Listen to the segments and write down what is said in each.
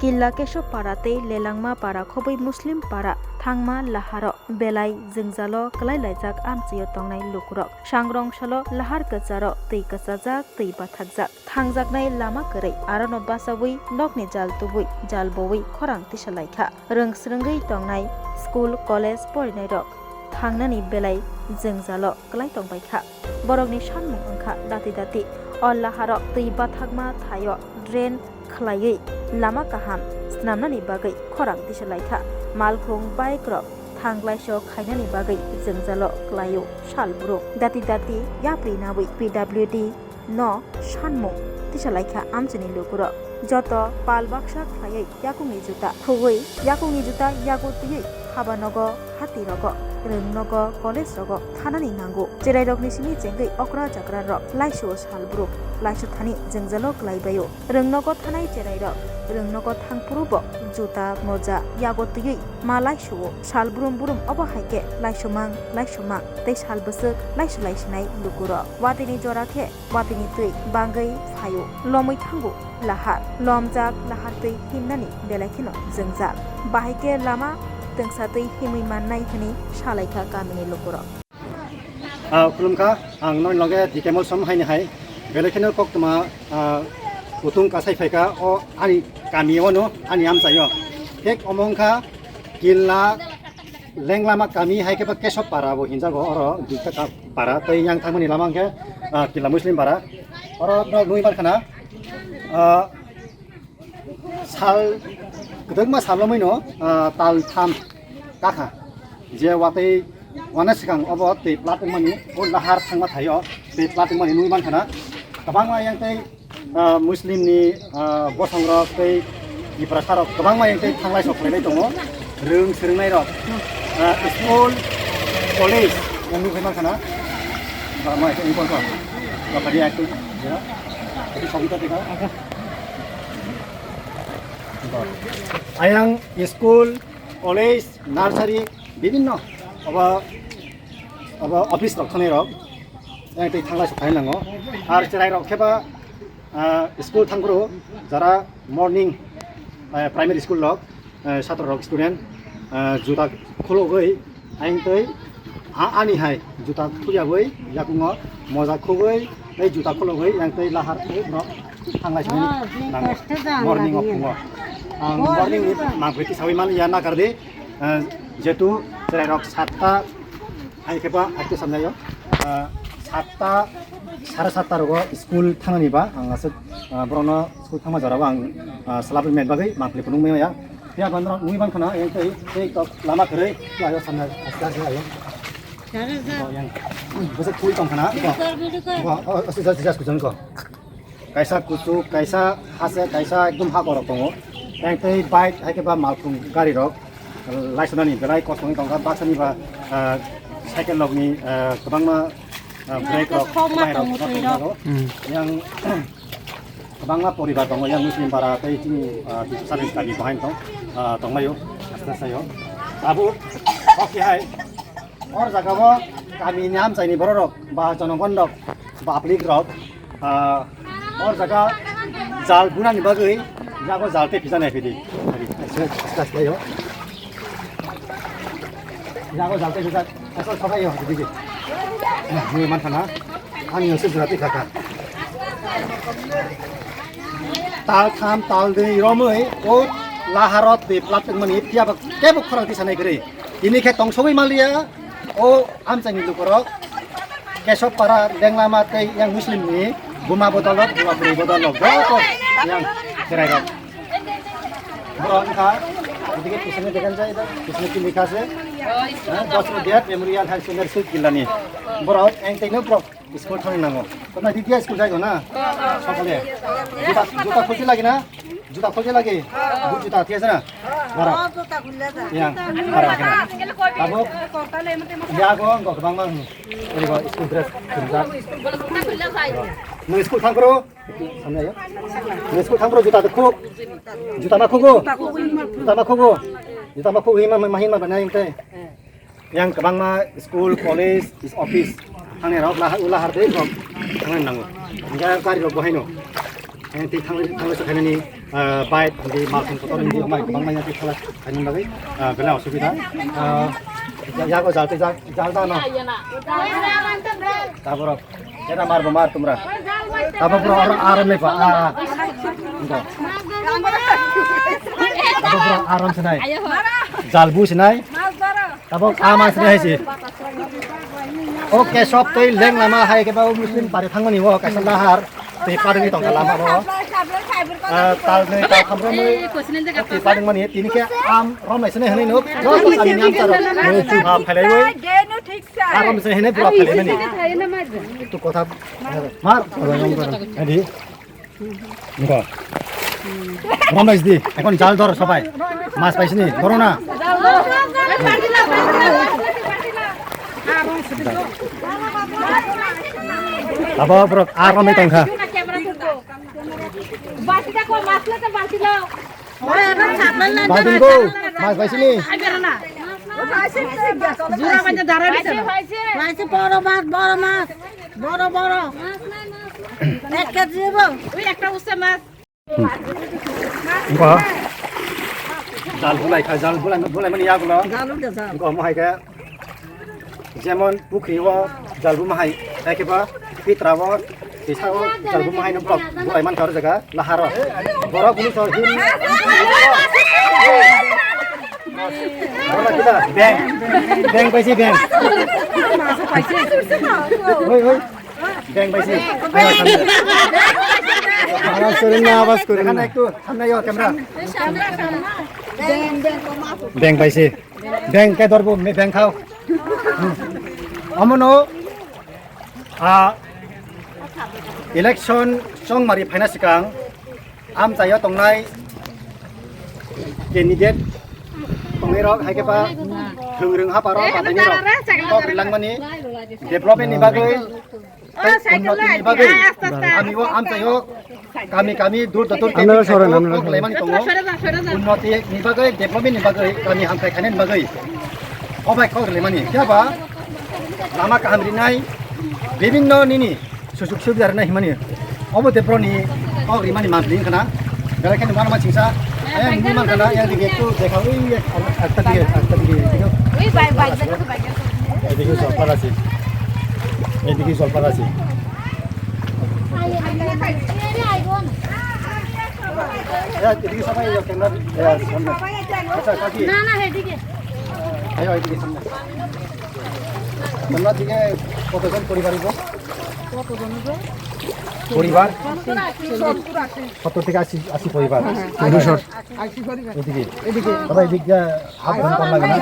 Killa Kesho Parate Lelangma Para Khobai Muslim Para Thangma Laharo Belai Jingzalo Klai Laijak Amchio Tongnai Lukurok Sangrong Shalo Lahar Kacharo Tei Kachajak Tei Bathakjak Thangjaknai Lama Korei Arono Basawi Nokni Jal Tubui Jal Boi Khorang Tisalaikha Rongsrungai Tongnai School College Porinai Rok Thangnani Belai Jingzalo Klai Tongbaikha Borokni Sanmung Angkha Dati Dati Laharo Tei Bathakma Thayo Drain Khlaiei Lama Kaham Snamnani Bagai Khorang Tisalaikha Malkhung Bike Rok Thanglaiso Khainani Bagai Jingzalo Klayo Shalburo Dati Dati Yapri Nawi PWD No Sanmung Tisalaikha Amchini Lukuro Joto Palbaksa Khlaiei Yakungni Juta Thugui Yakungni Juta Yagotiyei Habanogo Hatirogo Rungnogo College Rogo Thanani Nango Jerairokni Sini Jengai Okra Jakra Rok Laiso Shalburo Laiso Thani Jingzalo Klaibayo Rungnogo Thanai Jerairok Rungnogo Thangpurubo Juta Moja Yagotiyei Malaiso Shalburum Burum Obo Haike Laisomang Tei Shalbusuk Laiso Laisinai Lukuro Watini Jorakhe Watini Tui Bangai Phayo Lomui Thangu Lahar Lomjak Lahar Tui Himnani Belaikino Jingjal Bahike Lama Tengsatui Himui Mannai Thani Salaikha Kamini Lukuro Kulumka ang non loge dikemol som haini hai Belaikino Koktuma Utung Kasai Faika o ani kami ono ani amsayo Kek omongka Killa Lenglama kami hai kepa kesop para bo hinjago oro dikka para tei yang thamani lamangke Killa Muslim para oro nui barkana Sal Kedengma salomai no tal tham kakha je watai wana sikang obo tei plating mani o lahar thangma thayo tei plating mani nui bankana kabangma yang tei Muslim ni bosongrok tei iprasarok kabangma yang tei thanglai sok khlai tongo rung srungnai rok school college yang nui bankana kabangma yang impon ko bakari aktu ya jadi sogita teka Ayang school, college, nursery, বিভিন্ন office rok thane rok yang tei thanglai sok khainango ar cherai rok kheba school thangro jara morning primary school rok chhatro rok student juta khulogoi aing tei ani hai juta khuyagoi yakungo moja khogoi ei juta khulogoi yang tei lahar rok thanglai sok morning of kungo morning ni mangpeti sawi man ya na karde jetu cerai rok 7ta ai keba aktu samnayo 7ta 7:30 rogo school thanani ba ang asuk brono school thangma jaraba ang salabri men bagai mangpli punung me ya ya bandro nui ban khana yang tei to lama kare ayo samna asta se ayo yang bose kui tong khana ko asisa jas kujon ko kaisa kutu kaisa hase kaisa ekdom ha korok tongo yang tei bike hai keba malkhung gari rok laisonani belai kosong tongka basani ba cycle log ni kabangma brake rok yang kabangma poribar tongo yang muslim para tei tini service kali behind tong tongmayo asta sayo abu oke hai or jagabo kami nyam chaini borok ba jonogon rok ba aplik rok or jaga jal bunani bagai jago jalte pisana pidi asta sayo jago jalte bisa asal sabai yo digi ni mantana ani osu jurati kaka tal tham tal de romoi o laharot de plating mani pia ba kebuk khorang tisanai gre ini ke tong sobai malia o amchani lukorok kesop para denglama tei yang muslim ni buma bodolot buma beri bodolot goto yang cerai rok bronka dikit pisane dekan jay ida pisane ki likha ase Dr. Diat Memorial High School Killani borok eng tekno pro school thani nango tona ditia school jai na সকলে juta khoji lagi na juta khoji lagi du juta thiase na bara juta khulla da yang bara kena abo ya go go bang bang ini go school dress khunja no school thangro samne yo no school thangro juta de khok juta ma khogo juta ma khogo mahin ma banai te yang kabangma school college is office thangne rok ulah har de rok thangan nango enggak kari rok bohaino yang ti thang thang so khanani bike di मालखन photo di omai गोबां माइना di थांला खायनि बागै बेला असुबिदा यागो जालते जाल दानो Tabar era मारबो मार तुमरा ताबर pro आराम नै पा ताबर pro आराम से नाय जालबु से नाय ताबर आमा से नाय सि ओके सब तै लें लामा हाय के बा मुस्लिम पारे थांगनि वो कासा लाहार तै पादनि तंग लामा बो ताल नै ताल खामरो नै तै पादनि माने तिनि के आम रम नै सने हनै नो आनि नाम तारो फाइलाय बै आराम से हनै पुरा फाइलाय माने तु कथा मार आदि नगो रमेश দি এখন জাল ধর সবাই মাছ পাইছিনি ধরো না আবা ব্রো আর রমে তংখা বাটিটা কো মাছলাতে বাটি লাও ওরে এবার ছাপলাই না বাদিন গো মাছ পাইছিনি জুরা বাজে দাঁড়া দিছে পাইছে বড় মাছ বড় মাছ এক কেজি দেব ওই একটা উস্তা মাছ গো জাল বুলাই খা জাল বুলাই মানে ইয়াগুলো গো মহাইকা যেমন পুকুরিও জালবু মাহাই একেবা পিত্রাও পিছাও জালবু মাহাই ন ব্লক বুলাই মান কার জায়গা লাহার বড় পুলিশ হিম বড় কিটা ব্যাং পাইছি ব্যাং মাছ পাইছি ওই ব্যাং পাইছি আওয়াজ করেন না আওয়াজ করেন না একটু সামনে আয় ক্যামেরা ব্যাং পাইছি ব্যাং কে ধরবো মে ব্যাং খাও अमनो इलेक्शन सं मारि फाइना सिगां आम जायो तंनाय कैंडिडेट तंनाय रक हायकेबा थोंरों हापारो बानायनाय रक टक रिलांमानि डेभलपमेन्ट नि बागै उन्नति नि बागै आमिबो आम जायो गामि दूर दूर कैंडिडेट लायमानि दङ उन्नति नि बागै डेभलपमेन्ट नि बागै गामि हामथाय खायनायनि बागै अबाय खबर लायमानि जाबा लामा कामरिनाय विभिन्न निनि सुजुग सुबिदा रनाय हिमानि अबो देप्रनि अग्रि मानि मामलिं खाना बेलाखानि माना मानसिंसा मुंगु मान खाना या दिगे तो देखावै आत्ता दिगे ओइ बाय एदिगे सलपारासि या एदिगे सबाय यो कैमरा या सामने अच्छा काकी ना हेदिके आयो एदिगे सामने তোমরা দিকে কতজন পরিবার হইব পরিবার 70 থেকে 80 পরিবার 200 এদিকে সবাই এদিকে হাফ ঘন্টা লাগে না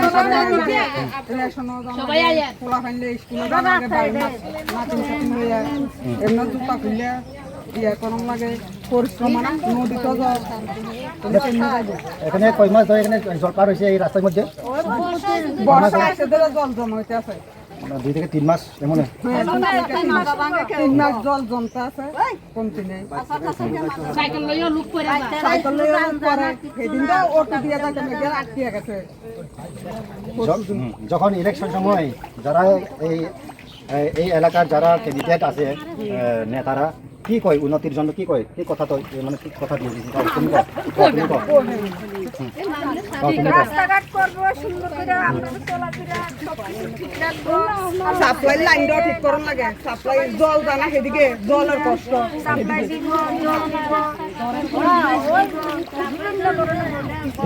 সবাই আয়া পোলা ফাইলে স্কুলে যাওয়ার আগে বাইরে নাচিন সাচিন হইয়া এমন জুতা খুললে ইয়া করম লাগে পরিশ্রম না নদীতে যাও এখানে কয় মাস ধরে এখানে জল পার হইছে এই রাস্তার মধ্যে বর্ষা এসে ধরে জল জমা হইতে আছে 2 থেকে 3 মাস এমন 3 মাস জল জমতে আছে কমতি নেই সাইকেল লইয়া লুক করে সাইকেল লইয়া পরে সেদিনটা অটো দিয়ে যাতে মেঘের আটকে গেছে যখন ইলেকশন সময় যারা এই এলাকার যারা ক্যান্ডিডেট আছে নেতারা কি কয় উন্নতির জন্য কি কয় কি কথা তো মানে কি কথা দিয়ে দিছি তুমি কও রাস্তাঘাট করব সুন্দর করে আমরা চলাফেরা সব কিছু ঠিক রাখবো সাপ্লাই লাইনটা ঠিক করন লাগে সাপ্লাই জল জানা সেদিকে জলের কষ্ট সাপ্লাই দিব জল দিব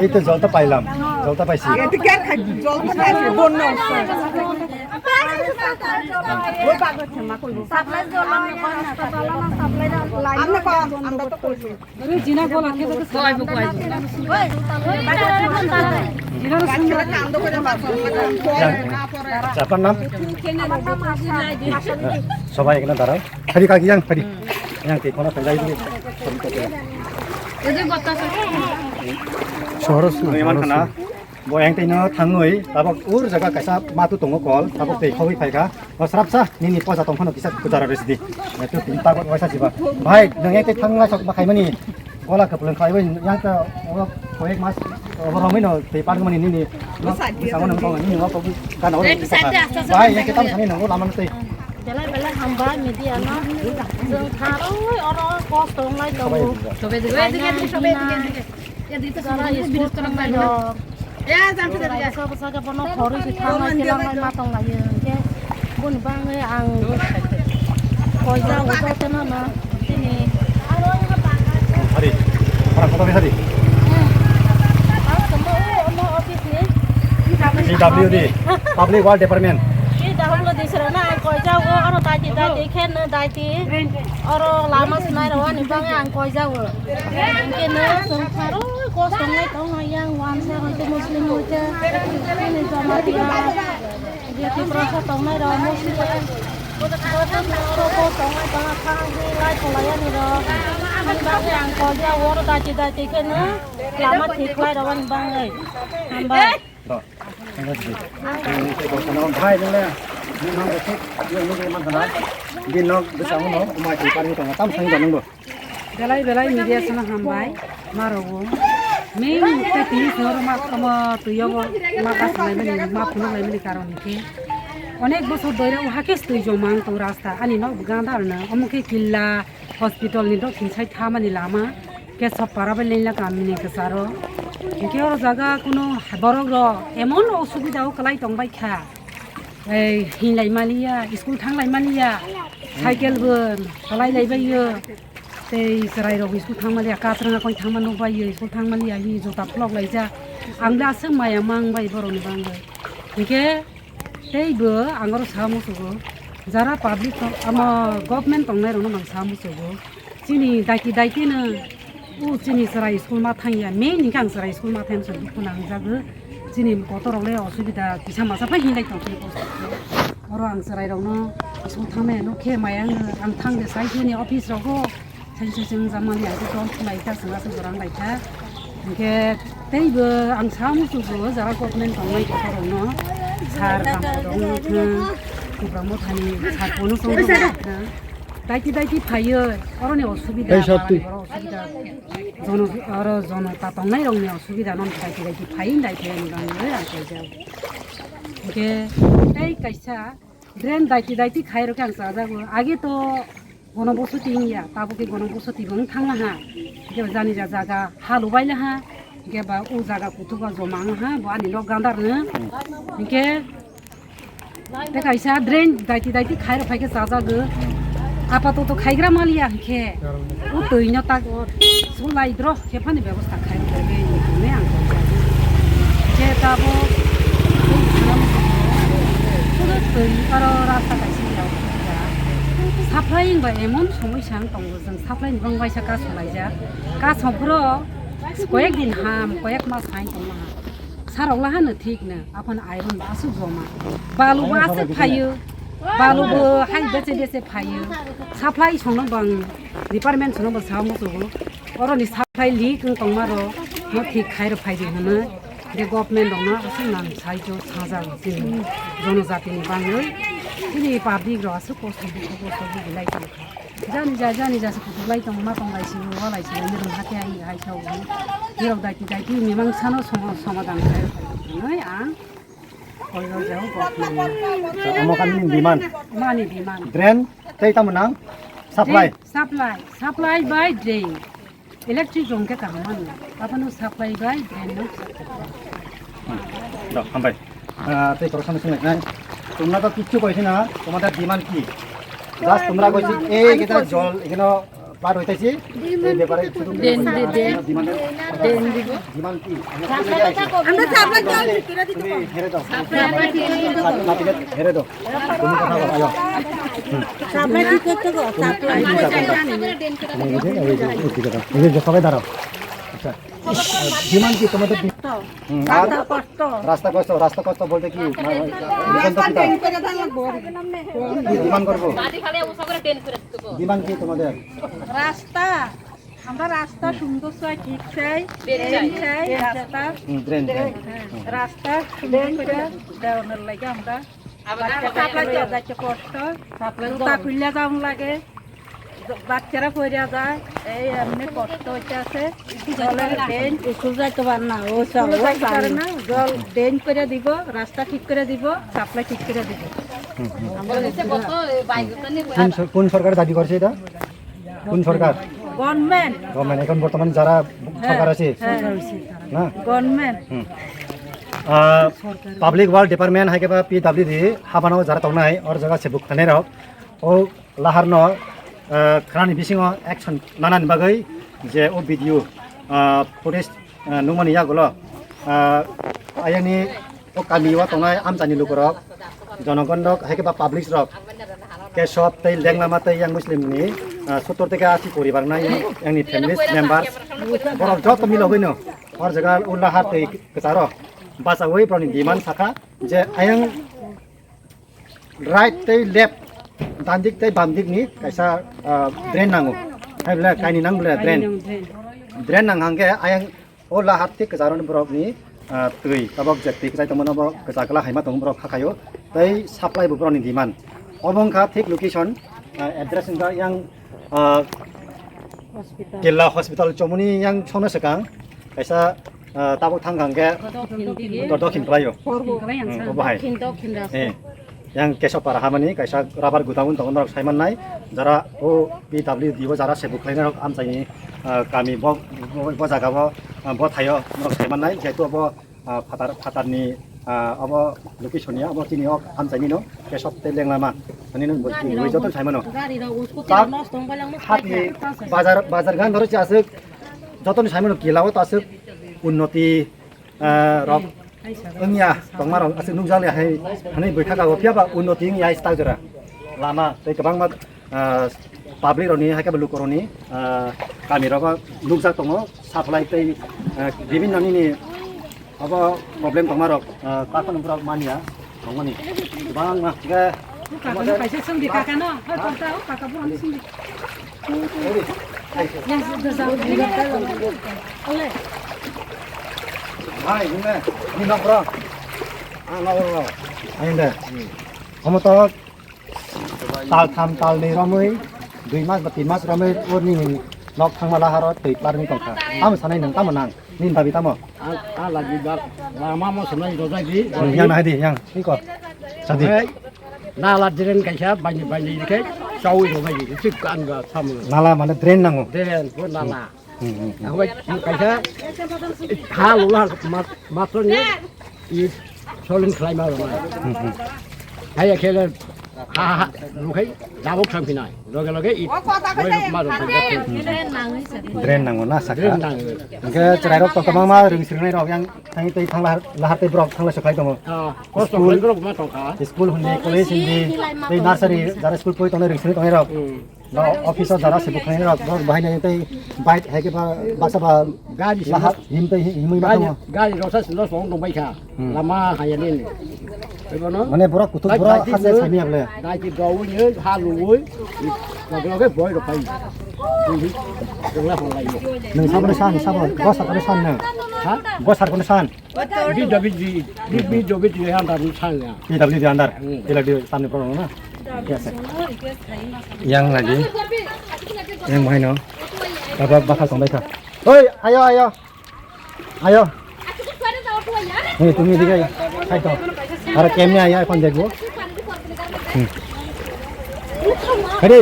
এই তো জলটা পাইলাম জলটা পাইছি এতে কে খাবি জল তো পাইছে বন্যা হচ্ছে ওই পাগল মা কইবো সাপ্লাই জল সাপ্লাই আমরা কম আমরা তো কইছি জিনা গোলা কে তো কইবো ওই জিনা সুন্দর কান্দ করে বাসন না পরে আপনার নাম সবাই এখানে দাঁড়াও খালি কাকি যান খালি yang di kono tengah ini এই বাতাস soros memang kana bo yang tino thangoi tabak ur jaga kaisa matu tongo kol tabak tei khoi phaika basrap sa nini posa tong khono kisa kujara residi tu tin tabak waisa jiba bhai nang yang tei thangla sok bakai mani kola kapuleng khai wen yang ta koek mas oboromai no tei pan mani nini sama nang tong nini ko kan ore bhai yang kita thani nang laman tei Jalan bela hamba media no. Jeng tharoi oro kosong lai to. Sobe dikit. Ya dito sa school terang bayo. Ya sampai tadi ya. Sobe saja bono khori ki thang lai kelang lai matong lai ke. Bun bang ang koi ja uto tena na. Sini. Hari. Orang kota hari. CWD, Public Works Department. Ini dahulu di sana angkoi jauh, orang tadi kan tadi, orang lama sunai rawan ibang angkoi jauh. Mungkin sekarang kosong lagi tahu yang wanita itu Muslim aja, ini sama dia, dia terasa tahu nai rawan Muslim. Orang kosong lagi tahu kang di lagi pelayan itu, ibang angkoi jauh, orang tadi kan lama tiklai rawan ibang lagi, hamba. Rồi, anh có gì? Cái cổ nó hai nữa nè, nhưng nó được nhưng nó cái mặn thật đấy, nó được sao nó, mà chỉ cần cái tâm sinh vào được. Belai media sana hambai marogo ming te ti sor ma kama tuyo ma ka sanai meni ma puno lai meni karon ke onek bosor doira uhakes tui jomang to rasta ani no gandar na amuke killa hospital ni do kinsai thamani lama ke sab parabel leila kamini ke saro ke or jaga kuno borok ro emon osubida o kalai tongbai kha ei hinlai malia school thanglai malia cycle bon kalai lai bai yo tei serai ro school thangmalia katranga koi thangman no bai yo school thangmalia hi jota flog lai ja angla seng maya mang bai boroni bang bai ke tei bo angoro samu sugo jara public ama government tongnai ro no mang samu sugo chini daiki na u chini serai school ma thangya me ni kang serai school ma thang sung kunang jago chini kotorok le osubida bisa masa pa hinai tong ko oro ang serai ro no school thangme no khe mayang ang thang de sai chini office ro go sensi zaman ya itu mulai tak sengaja orang baca, ke tapi ang samu tu jara government orang itu orang no, sar orang tu, kurang mau thani sar bonus orang tu, daiki payo orang ni osubida, zono tatong nai orang ni osubida non daiki payin daiki orang ni orang kerja, ke tapi kaisa, drain daiki khair orang sahaja go, agi tu গণবসতি ইয়া তাবুকে গণবসতি বং থাংলা হা কে জানি যা জায়গা হালুবাইলা হা কে বা ও জায়গা কুতুবা জমাং হা বানি log গান্দার না কে দেখা ইসা drain দাইতি খাইর ফাইকে জাজা গো আপাতত খাইগ্রা মালিয়া কে ও তৈন তা সুলাই দ্র কে ফানি ব্যবস্থা খাইর লাগে নে আং কে তাবো পুরো তৈ আর রাস্তা কাইছি সাপ্লাইং বা এমন সমস্যা দङ जों সাপ্লাই নিবাं বাইসা কাজ হলাইজা কাজ হফ্র কয়েকদিন হাম কয়েক মাস হাই দङ সারাवला हानो थिकनो आपन आइरन बासु जमा बालु बासु फायो बालुबो हाइ बेसे फायो साप्लाई संनो बां डिपार्टमेन्ट संनो बा सामो जगो अरनि साप्लाई लिक दङमारो न थिक खाइर फाइदि होनो दे गभर्नमेन्ट दङना असु नाम साइजो साजा जों जनजातिनि बाङै ini pabrik ro asu kosto bilai tu jani ja su bilai tu ma tong lai si wa lai si ni ron hati ai hai chau ni ro daiki memang sano samadan kai noi ang koi ro jau ko Amokan demand. mani demand Drain, tei tamunang, supply. supply by drain electric rong ke kaman apanu supply by drain no Dah, sampai. Tei korsan sini nai. তোমরা তো কিচ্ছু কইছি না তোমাদের demand কি just তোমরা কইছি এই কেটা জল এখানে পার হইতাছি এই ব্যাপারে ডিমান্ড দিব ডিমান্ড কি আমরা সাপ্লাই জল কিরা দিতে তুমি হেরে দাও সাপ্লাই হেরে দাও তুমি কথা বলো আয়ো সাপ্লাই কি করতে গো সাপ্লাই এই যে সবাই দাঁড়াও আচ্ছা ডিমান্ড কি তোমাদের রাস্তা কষ্ট বলতে কি ডিমান্ড করবো ডিমান্ড কি তোমাদের রাস্তা আমরা রাস্তা সুন্দর চাই ঠিক চাই ড্রেন চাই রাস্তা রাস্তা সুন্দর করে দেওয়ানোর লাগে আমরা সাপ্লাই যাচ্ছে কষ্ট জুতা খুললে যাওয়া লাগে বাচ্চারা পড়ে যায় এই এমনি কষ্ট হইতে আছে জলের ড্রেন স্কুল যাইতে পারে না ও পারে না জল ড্রেন করে দিব রাস্তা ঠিক করে দিব সাপ্লাই ঠিক করে দিব কোন সরকার দাবি করছে এটা কোন সরকার গভর্নমেন্ট গভর্নমেন্ট এখন বর্তমান যারা সরকার আছে না গভর্নমেন্ট पाब्लिक वाल डिपार्टमेंट है के PWD हाबानो जरा तौनाय और जगह से बुक खाने रहो ओ लाहार न खानी बिसिङो एक्शन नानान बागै जे ओ भिडियो फुटेज नुमनि यागुलो आयनि ओ कामिवा तौनाय आमजानि लुगरक जनगण रक है के पाब्लिक रक के सब तै लेंलामा तै yang muslim ni 70 থেকে 80 পরিবার নাই yang family members বড় যত মিলবইনো और जगह ओ लाहार तै केसारो बासावै प्रनि डिमान्ड साखा जे आयं राइट तै लेफ्ट दान्दिक तै बामदिकनि कायसा ड्रेन नांगौ हायब्ला कायनि नांब्ला ड्रेन नांहांगे आयं ओ लाहार थिक जारन ब्रकनि तै तबक जेति जाय तमन ब गजागला हायमा दं ब्रक खाखायो तै साप्लाइ बु प्रनि डिमान्ड अबंखा थिक लोकेशन एड्रेस इंगा yang केला हस्पिटल चमुनि yang सोनो सकां कायसा ताबो थांगांगे दखिन खालायो बाहाय yang kesok para hamani kaisa rabar gudaun tong rok saimanai jara o PWD bo jara sebuk laina rok amsaini kami bo jaga bo thayo rok saimanai jetu bo fatarni abo locationia abo tini ok amsaini no kesok te lenglama ani no boi joton saimano hati bazar gan ধরে আসুক যতন সাইমনো কিলাও তাসুক উন্নতি rock Engya, tongmarong asing nungzali hai, hani berkata kau siapa unnoti yang ya istajera, lama, tapi kebang mat publik roni hai ke beluk roni, kami raba nungzak tongo, supply tei bibin nani ni, apa problem tongmarok, kakak nomor mania, tongoni, kebang mah ke. kakak kaisa sendiri kakak no, kau tahu kakak pun sendiri. Yang sudah tahu. Hai, ini, ini nak bro. Lawan. Ayo deh. Kamu tahu tal ni ramai, 2 mas, 3 mas ramai, orang ni lok thang malah harus tiap ni tongkar. Kamu sana ni nang menang, ni tapi tamu. Lagi lama mau sebenarnya itu lagi. Yang nak di, yang ni kok. Sadi. Nala drain kaisa banyak ini kai, jauh itu lagi. Itu kan enggak sama. Nala mana drain nangu. Drain pun nala. Aku kaisa halu lah maksudnya ini solin climber lah. Kayak kira lu kai jauh sampai naik. Lagi itu masuk Drain nangu na sakra. drain nang. Mungkin cerai rok tongkar mama ring rok yang tangi tei thang lahar tei brok thang lah sekai tongo. Kosong lagi rok masuk kah? School hundi, college hundi, tei nursery, jara school poi tongo ring tongi rok. No officer jara sebuk lain rok, brok bahai nai tei bite hai ke bahasa bah Gaji lahar him tei himui macam. gaji rosak sudah song dong baik kah? Lama hanya ini. Bagaimana? Mana brok kutub brok khasnya sami apa? Gaji gaulnya halu, lagi boy rokai. Janganlah orang lain. Neng sabar san, bos sabar san neng. Hah? Bos sabar san. Biji yang dari sana. PWD di andar, PWD सामने पड़ो ना. Yang lagi, yang mana no? Bapak bakal sampai kah? Oi, ayo. Nih, tumi diga ya. Hai to. Ada camnya ya, kon jago. Ready?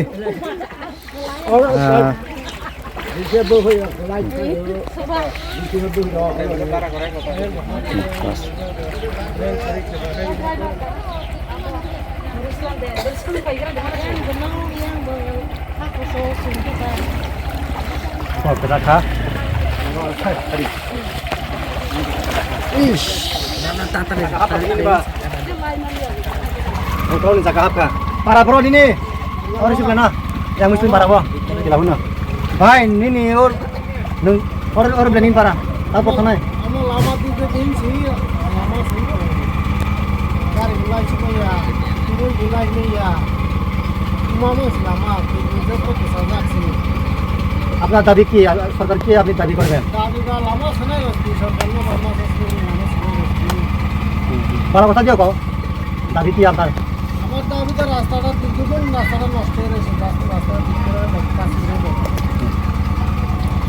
Dia boleh lain. Dia boleh. Oh, berat kah? Ready. Ish. Kau ni cakap apa? Para bro ini, orang siapa na? Yang muslim para bro, kita huna. Hai, ini orang berani para. Apa kena? Amo lama tu din sih, lama sih. Cari mulai semua, turun mulai ni ya. Mama selama tu tu kesana sih. Apna tadi ki, सरकार की आपने tadi करबेन. Tadi dah lama sana ya, सरकार ने lama Para কথা দিও কও. Tadi ki আপনার. আমার দাবি তো রাস্তাটা দুজন রাস্তাটা নষ্ট হয়ে গেছে রাস্তা ঠিক করে কাজ করে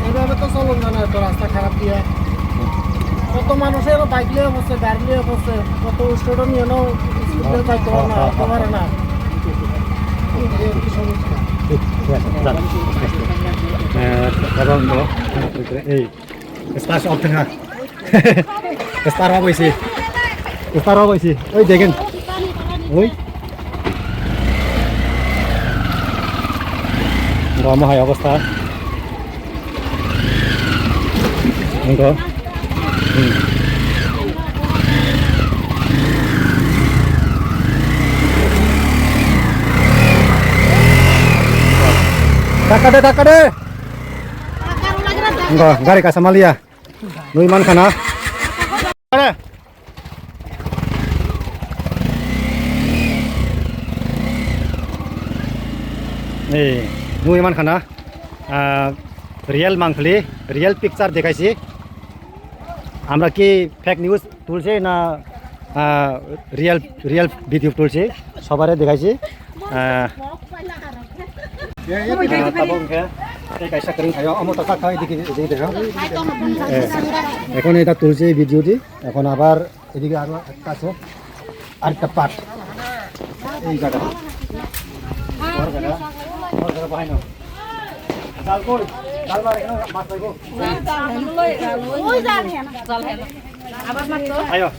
এইভাবে তো চলুন না তো রাস্তা খারাপ দিয়ে কত মানুষের বাইক নিয়ে বসে গাড়ি নিয়ে বসে কত স্টুডেন্ট নিয়ে এই স্টার অফ থাকা স্টার অফ হয়েছে স্টার অফ হয়েছে ওই দেখেন ওই রমহাই অবস্থা Taka deh. Enggak, gari ka Somalia. Nui man kana. Ada. Nih, nui man kana. Real mangkli, real picture দেখাইছি। আমরা কি ফেক নিউজ তুলছি না রিয়েল ভিডিও তুলছি সবারে দেখাইছি। এখন এটা তুলছে ভিডিওটি এখন আবার এদিকে আরো একটা আছে আরেকটা পার্ট এই জায়গা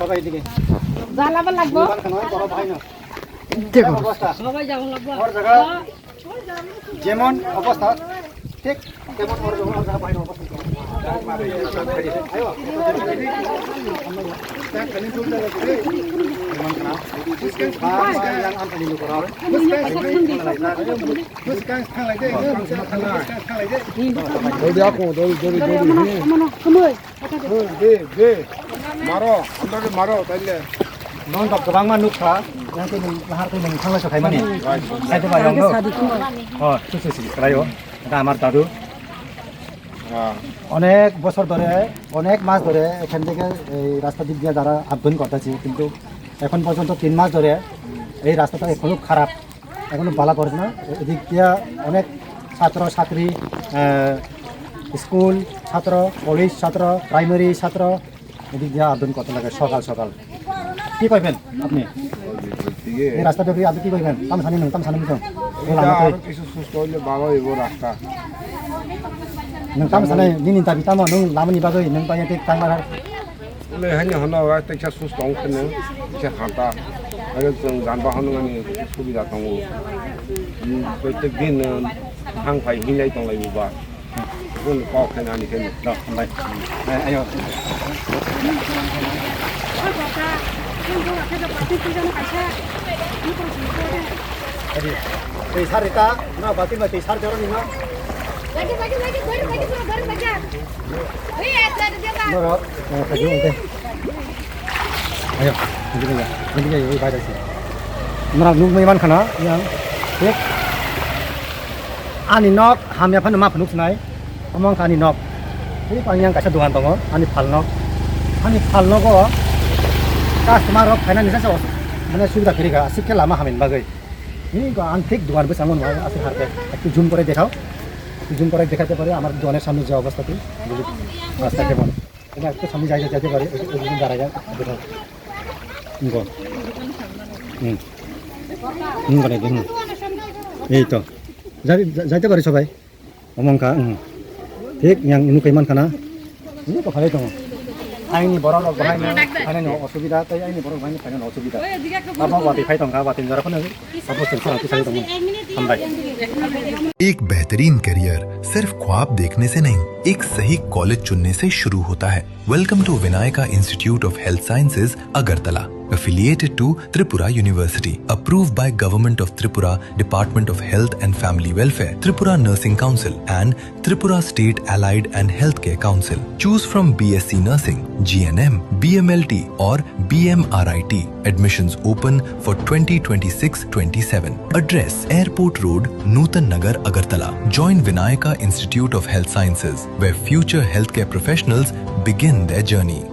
সবাই এদিকে যেমন অবস্থা ঠিক তেমন non tập bang manuk ka yang tu lahar tu nang thang la sakai mani sai tu bayang no oh susu kelayo এটা আমার দাদু অনেক বছর ধরে অনেক মাস ধরে এখান থেকে এই রাস্তা দিক দিয়ে যারা আবেদন করতেছি কিন্তু এখন পর্যন্ত 3 মাস ধরে এই রাস্তাটা এখনো খারাপ এখনো ভালো করছে না এদিক দিয়ে অনেক ছাত্র ছাত্রী স্কুল ছাত্র কলেজ ছাত্র প্রাইমারি ছাত্র এদিক দিয়ে আবেদন করতে লাগে সকাল সকাল কি কইবেন আপনি এই রাস্তাটা কি আপনি কি কইবেন তাম সানি তো কিছু সুস্থ হইলে ভালো হইব রাস্তা nang tam sanai nini tabi tamo nung lamani bagoi nung pa yate tangmar বলে হ্যাঁ হন একটা সুস্থ অংশ নেই সে হাঁটা একজন যানবাহন মানে সুবিধা দङ প্রত্যেক দিন হাং ফাই হিলাই দंलायोबा गुन पाव खानानि खेन द हमबाय आयो Tei sar ita na batin ba tei sar jaro ni ma lagi baru baca iya ada dia kan no kaji unte ayo ini ya ini baca sih mara nung mai man khana yang tek ani nok hamya phan ma phanuk snai among khani nok ini pangyang kaisa duhan tongo ani phal no go customer rok khana nisa so মানে সুবিধা ফেরি গা শিক্ষা লামা হামিন বাগৈ ini ko antik duan be sangon হয় আছে হারতে একটু zoom করে দেখাও জুম করে দেখাতে পারে আমার দোকানের সামনে যে অবস্থাটি রাস্তা কেমন এটা একটু সামনে যাইতে পারে ওই দাঁড়া যায় দেখাও গো করে দেখুন এই তো যাইতে পারে সবাই অমংকা ঠিক yang inu kaiman kana ini তো ভালোই তো আইনি বড় লোক বাহাইনো আইনি অসুবিধা তাই আইনি বড় বাহাইনো ফাইনাল অসুবিধা বাবা বাতি ফাই দंगा বাতিন জরা কোন অবস্থা সাথে সাথে দंगा हमबाय एक बेहतरीन करियर सिर्फ ख्वाब देखने से नहीं एक सही कॉलेज चुनने से शुरू होता है welcome to Vinayaka Institute of Health Sciences Agartala affiliated to Tripura University, approved by Government of Tripura, Department of Health and Family Welfare, Tripura Nursing Council and Tripura State Allied and Healthcare Council. Choose from BSc Nursing, GNM, BMLT or BMRIT. Admissions open for 2026-27. Address Airport Road, Nutan Nagar, Agartala. Join Vinayaka Institute of Health Sciences, where future healthcare professionals begin their journey.